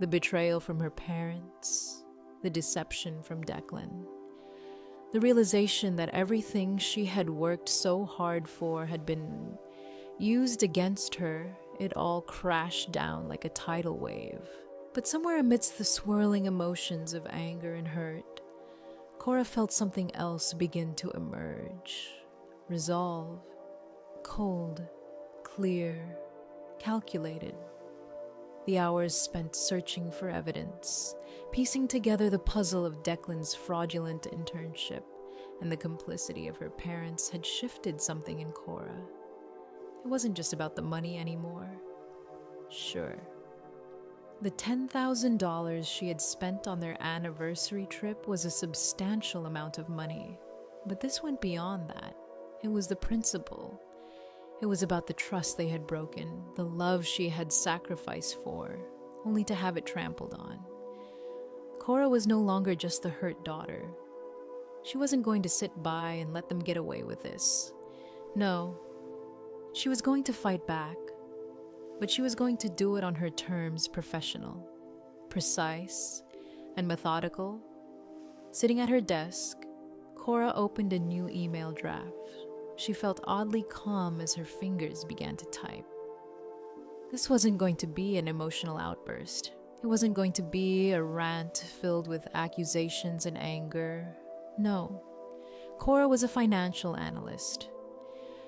The betrayal from her parents, the deception from Declan, the realization that everything she had worked so hard for had been used against her. It all crashed down like a tidal wave. But somewhere amidst the swirling emotions of anger and hurt, Kora felt something else begin to emerge. resolve, cold, clear, calculated. The hours spent searching for evidence, piecing together the puzzle of Declan's fraudulent internship and the complicity of her parents had shifted something in Kora. It wasn't just about the money anymore. Sure, the $10,000 she had spent on their anniversary trip was a substantial amount of money, but this went beyond that. It was the principle. It was about the trust they had broken, the love she had sacrificed for, only to have it trampled on. Kora was no longer just the hurt daughter. She wasn't going to sit by and let them get away with this. No, she was going to fight back, but she was going to do it on her terms, professional, precise, and methodical. Sitting at her desk, Kora opened a new email draft. She felt oddly calm as her fingers began to type. This wasn't going to be an emotional outburst. It wasn't going to be a rant filled with accusations and anger. No, Kora was a financial analyst.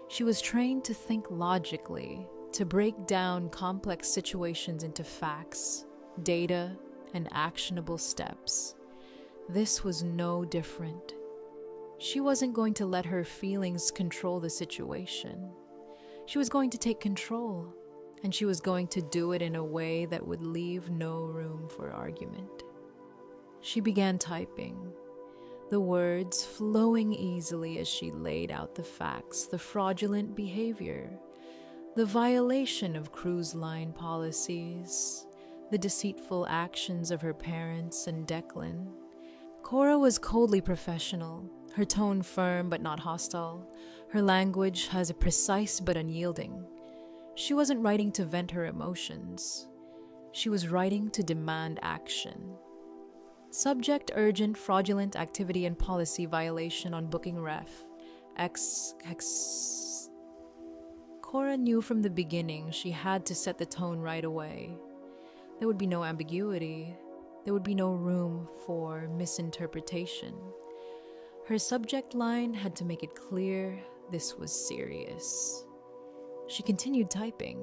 She was trained to think logically, to break down complex situations into facts, data, and actionable steps. This was no different. She wasn't going to let her feelings control the situation. She was going to take control, and she was going to do it in a way that would leave no room for argument. She began typing, the words flowing easily as she laid out the facts, the fraudulent behavior, the violation of cruise line policies, the deceitful actions of her parents and Declan. Kora was coldly professional, her tone firm but not hostile, her language as precise but unyielding. She wasn't writing to vent her emotions. She was writing to demand action. Subject: urgent fraudulent activity and policy violation on booking ref. Kora knew from the beginning she had to set the tone right away. There would be no ambiguity. There would be no room for misinterpretation. Her subject line had to make it clear this was serious. She continued typing,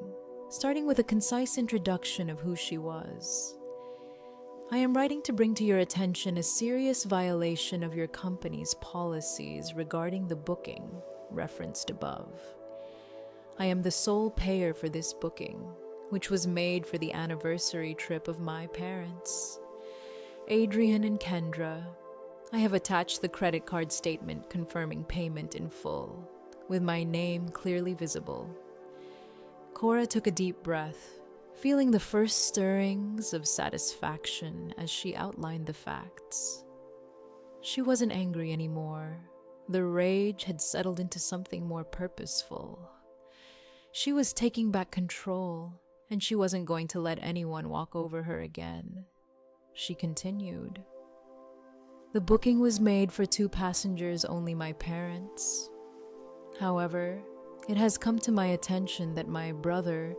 starting with a concise introduction of who she was. I am writing to bring to your attention a serious violation of your company's policies regarding the booking referenced above. I am the sole payer for this booking, which was made for the anniversary trip of my parents, Adrian and Kendra. I have attached the credit card statement confirming payment in full, with my name clearly visible. Kora took a deep breath, feeling the first stirrings of satisfaction as she outlined the facts. She wasn't angry anymore. The rage had settled into something more purposeful. She was taking back control, and she wasn't going to let anyone walk over her again. She continued. The booking was made for 2 passengers, only my parents. However, it has come to my attention that my brother,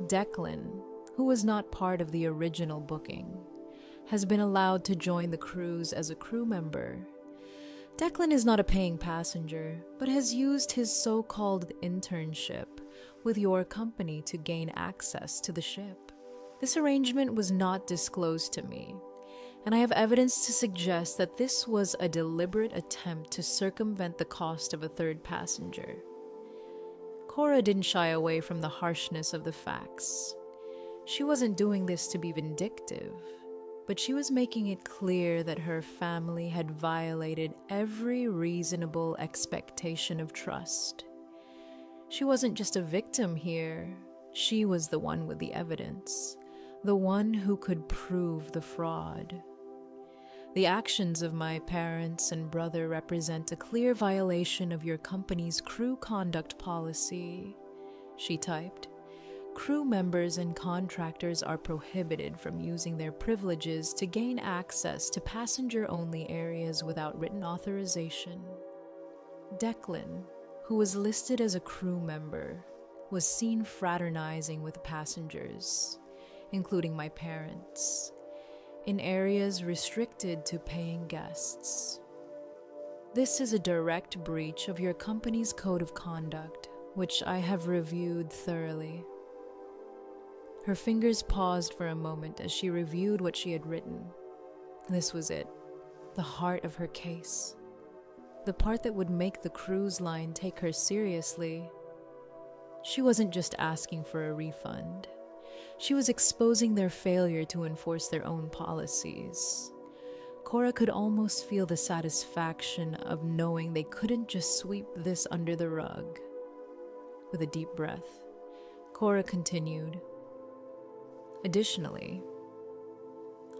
Declan, who was not part of the original booking, has been allowed to join the cruise as a crew member. Declan is not a paying passenger, but has used his so-called internship with your company to gain access to the ship. This arrangement was not disclosed to me, and I have evidence to suggest that this was a deliberate attempt to circumvent the cost of a 3rd passenger. Kora didn't shy away from the harshness of the facts. She wasn't doing this to be vindictive, but she was making it clear that her family had violated every reasonable expectation of trust. She wasn't just a victim here. She was the one with the evidence, the one who could prove the fraud. The actions of my parents and brother represent a clear violation of your company's crew conduct policy, she typed. Crew members and contractors are prohibited from using their privileges to gain access to passenger-only areas without written authorization. Declan, who was listed as a crew member, was seen fraternizing with passengers, including my parents, in areas restricted to paying guests. This is a direct breach of your company's code of conduct, which I have reviewed thoroughly. Her fingers paused for a moment as she reviewed what she had written. This was it, the heart of her case. The part that would make the cruise line take her seriously. She wasn't just asking for a refund. She was exposing their failure to enforce their own policies. Kora could almost feel the satisfaction of knowing they couldn't just sweep this under the rug. With a deep breath, Kora continued. Additionally,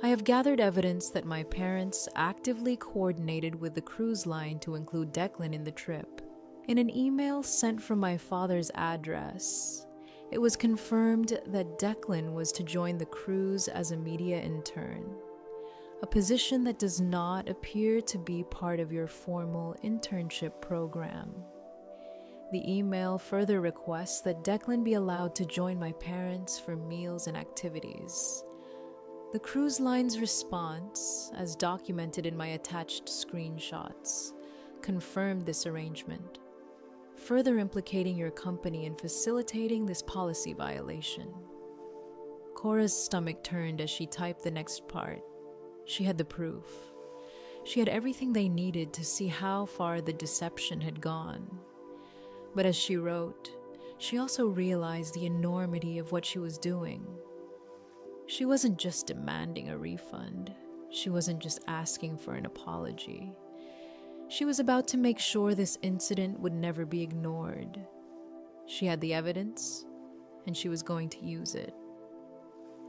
I have gathered evidence that my parents actively coordinated with the cruise line to include Declan in the trip. In an email sent from my father's address, it was confirmed that Declan was to join the cruise as a media intern, a position that does not appear to be part of your formal internship program. The email further requests that Declan be allowed to join my parents for meals and activities. The cruise line's response, as documented in my attached screenshots, confirmed this arrangement, further implicating your company in facilitating this policy violation. Kora's stomach turned as she typed the next part. She had the proof. She had everything they needed to see how far the deception had gone. But as she wrote, she also realized the enormity of what she was doing. She wasn't just demanding a refund. She wasn't just asking for an apology. She was about to make sure this incident would never be ignored. She had the evidence, and she was going to use it.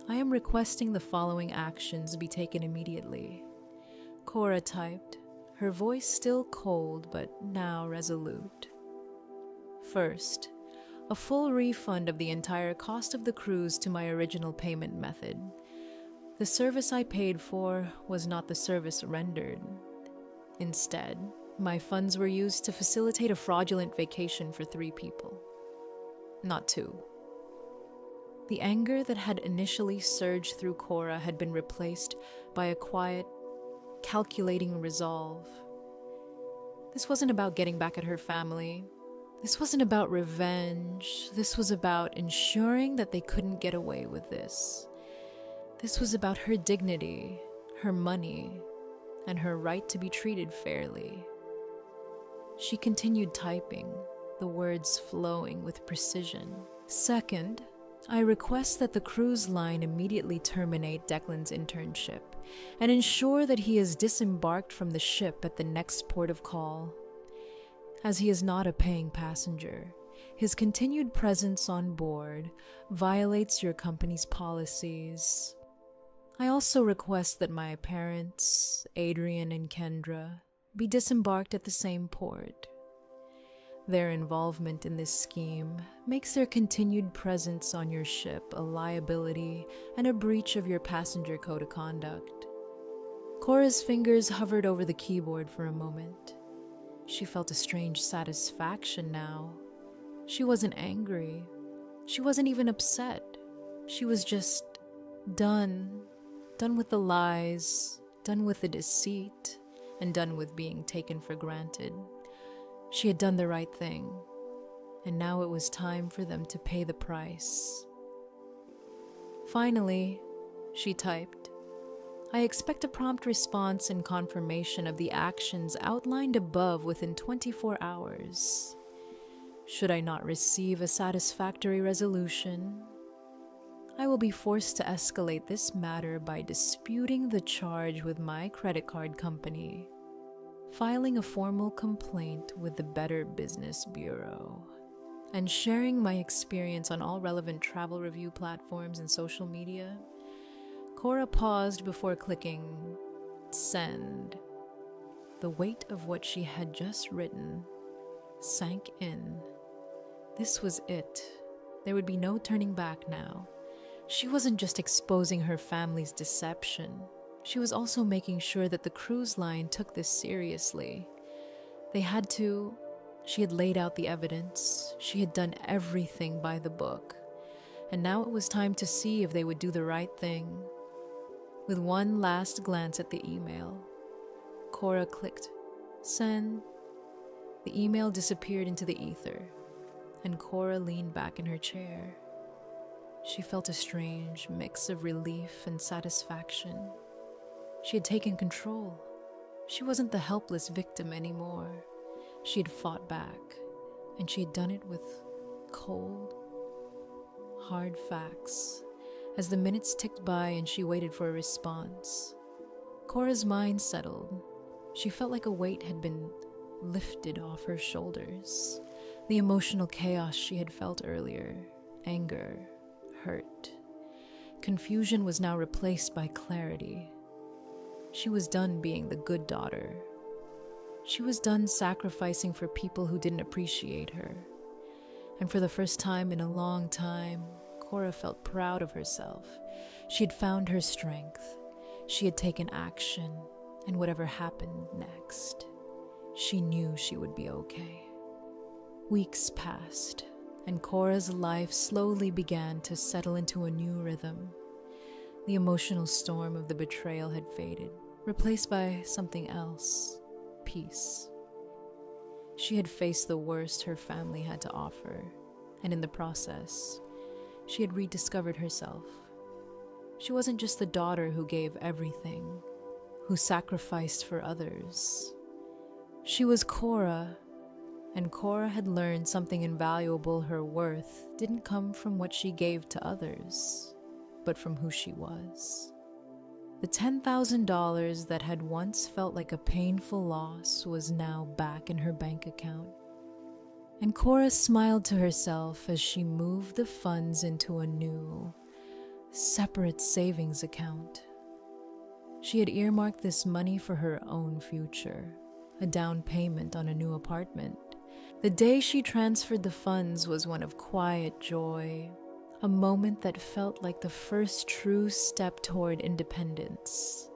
I am requesting the following actions be taken immediately. Kora typed, her voice still cold but now resolute. First, a full refund of the entire cost of the cruise to my original payment method. The service I paid for was not the service rendered. Instead, my funds were used to facilitate a fraudulent vacation for 3 people, not 2. The anger that had initially surged through Kora had been replaced by a quiet, calculating resolve. This wasn't about getting back at her family. This wasn't about revenge. This was about ensuring that they couldn't get away with this. This was about her dignity, her money, and her right to be treated fairly. She continued typing, the words flowing with precision. Second, I request that the cruise line immediately terminate Declan's internship and ensure that he is disembarked from the ship at the next port of call. As he is not a paying passenger, his continued presence on board violates your company's policies. I also request that my parents, Adrian and Kendra, be disembarked at the same port. Their involvement in this scheme makes their continued presence on your ship a liability and a breach of your passenger code of conduct. Kora's fingers hovered over the keyboard for a moment. She felt a strange satisfaction now. She wasn't angry. She wasn't even upset. She was just done. Done with the lies, done with the deceit, and done with being taken for granted. She had done the right thing, and now it was time for them to pay the price. Finally, she typed, I expect a prompt response and confirmation of the actions outlined above within 24 hours. Should I not receive a satisfactory resolution, I will be forced to escalate this matter by disputing the charge with my credit card company, filing a formal complaint with the Better Business Bureau, and sharing my experience on all relevant travel review platforms and social media. Kora paused before clicking send. The weight of what she had just written sank in. This was it. There would be no turning back now. She wasn't just exposing her family's deception. She was also making sure that the cruise line took this seriously. They had to. She had laid out the evidence. She had done everything by the book. And now it was time to see if they would do the right thing. With one last glance at the email, Kora clicked Send. The email disappeared into the ether, and Kora leaned back in her chair. She felt a strange mix of relief and satisfaction. She had taken control. She wasn't the helpless victim anymore. She had fought back, and she had done it with cold, hard facts. As the minutes ticked by and she waited for a response, Kora's mind settled. She felt like a weight had been lifted off her shoulders. The emotional chaos she had felt earlier, anger, hurt, confusion, was now replaced by clarity. She was done being the good daughter. She was done sacrificing for people who didn't appreciate her. And for the first time in a long time, Kora felt proud of herself. She had found her strength. She had taken action, and whatever happened next, she knew she would be okay. Weeks passed, and Kora's life slowly began to settle into a new rhythm. The emotional storm of the betrayal had faded, replaced by something else: peace. She had faced the worst her family had to offer, and in the process, she had rediscovered herself. She wasn't just the daughter who gave everything, who sacrificed for others. She was Kora, and Kora had learned something invaluable. Her worth didn't come from what she gave to others, but from who she was. The $10,000 that had once felt like a painful loss was now back in her bank account. And Kora smiled to herself as she moved the funds into a new, separate savings account. She had earmarked this money for her own future, a down payment on a new apartment. The day she transferred the funds was one of quiet joy, a moment that felt like the first true step toward independence.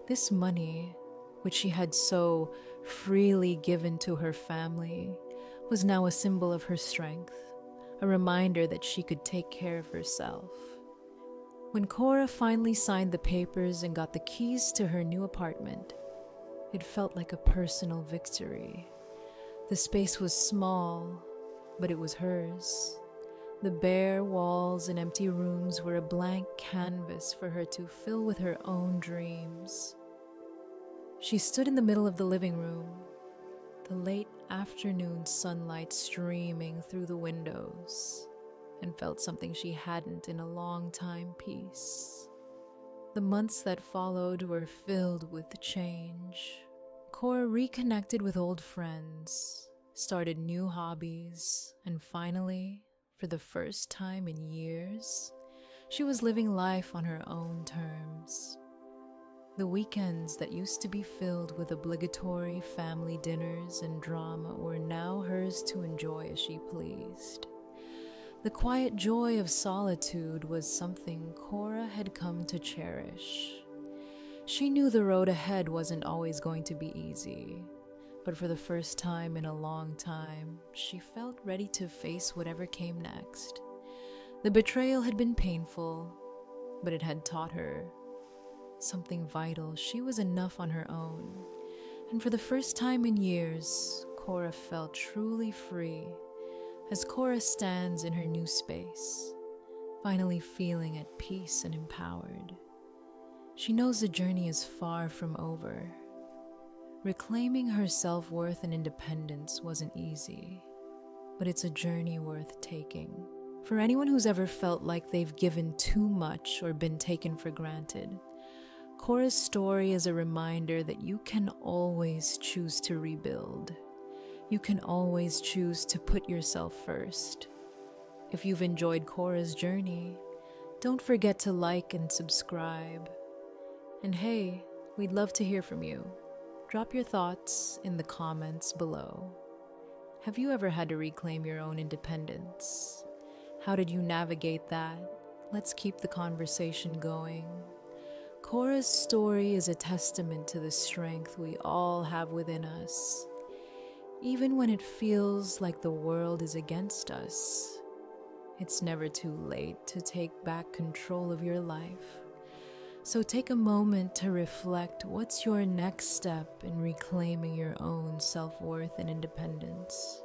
This money, which she had so freely given to her family, was now a symbol of her strength, a reminder that she could take care of herself. When Kora finally signed the papers and got the keys to her new apartment, it felt like a personal victory. The space was small, but it was hers. The bare walls and empty rooms were a blank canvas for her to fill with her own dreams. She stood in the middle of the living room, the late afternoon sunlight streaming through the windows, and felt something she hadn't in a long time: peace. The months that followed were filled with change. Kora reconnected with old friends, started new hobbies, and finally, for the first time in years, she was living life on her own terms. The weekends that used to be filled with obligatory family dinners and drama were now hers to enjoy as she pleased. The quiet joy of solitude was something Kora had come to cherish. She knew the road ahead wasn't always going to be easy, but for the first time in a long time, she felt ready to face whatever came next. The betrayal had been painful, but it had taught her something vital. She was enough on her own, and for the first time in years, Kora felt truly free, as Kora stands in her new space, finally feeling at peace and empowered. She knows the journey is far from over. Reclaiming her self-worth and independence wasn't easy, but it's a journey worth taking. For anyone who's ever felt like they've given too much or been taken for granted, Kora's story is a reminder that you can always choose to rebuild. You can always choose to put yourself first. If you've enjoyed Kora's journey, don't forget to like and subscribe. And hey, we'd love to hear from you. Drop your thoughts in the comments below. Have you ever had to reclaim your own independence? How did you navigate that? Let's keep the conversation going. Kora's story is a testament to the strength we all have within us. Even when it feels like the world is against us, it's never too late to take back control of your life. So take a moment to reflect, what's your next step in reclaiming your own self-worth and independence?